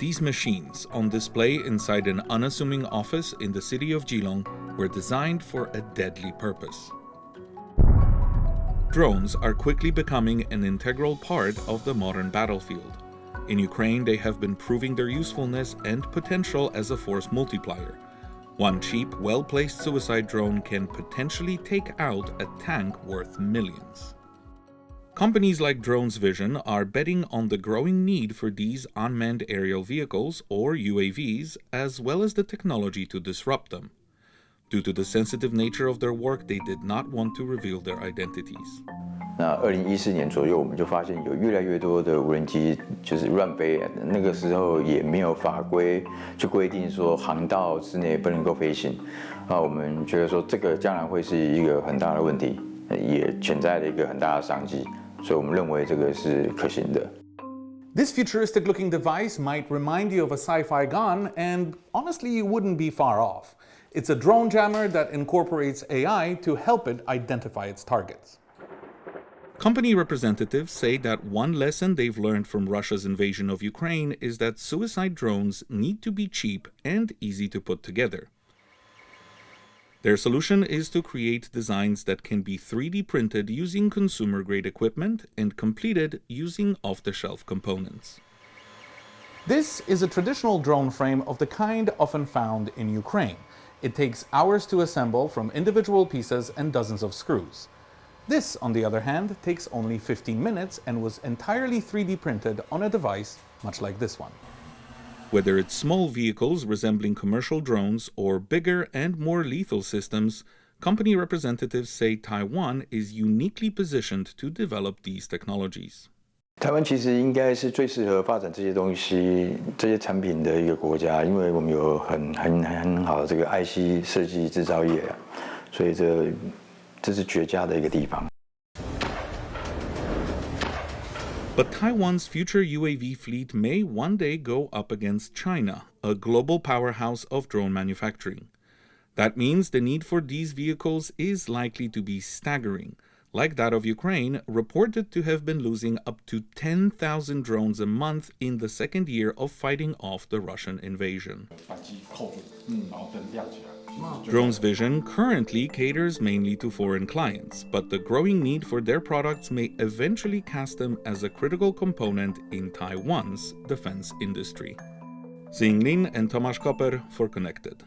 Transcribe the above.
These machines, on display inside an unassuming office in the city of Geelong, were designed for a deadly purpose. Drones are quickly becoming an integral part of the modern battlefield. In Ukraine, they have been proving their usefulness and potential as a force multiplier. One cheap, well-placed suicide drone can potentially take out a tank worth millions. Companies like DronesVision are betting on the growing need for these unmanned aerial vehicles, or UAVs, as well as the technology to disrupt them. Due to the sensitive nature of their work, they did not want to reveal their identities. 那2014年左右，我们就发现有越来越多的无人机就是乱飞，那个时候也没有法规去规定说航道之内不能够飞行。我们觉得说这个将来会是一个很大的问题，也潜在的一个很大的商机，所以我们认为这个是可行的。This futuristic-looking device might remind you of a sci-fi gun, and honestly, you wouldn't be far off. It's a drone jammer that incorporates AI to help it identify its targets. Company representatives say that one lesson they've learned from Russia's invasion of Ukraine is that suicide drones need to be cheap and easy to put together. Their solution is to create designs that can be 3D printed using consumer-grade equipment and completed using off-the-shelf components. This is a traditional drone frame of the kind often found in Ukraine. It takes hours to assemble from individual pieces and dozens of screws. This, on the other hand, takes only 15 minutes and was entirely 3D printed on a device much like this one. Whether it's small vehicles resembling commercial drones or bigger and more lethal systems, company representatives say Taiwan is uniquely positioned to develop these technologies. 台湾其实应该是最适合发展这些东西、这些产品的一个国家，因为我们有很好的这个 IC 设计制造业，所以这是绝佳的一个地方。 But Taiwan's future UAV fleet may one day go up against China, a global powerhouse of drone manufacturing. That means the need for these vehicles is likely to be staggering, like that of Ukraine, reported to have been losing up to 10,000 drones a month in the second year of fighting off the Russian invasion. DronesVision currently caters mainly to foreign clients, but the growing need for their products may eventually cast them as a critical component in Taiwan's defense industry. Xing Lin and Tomasz Koper for Connected.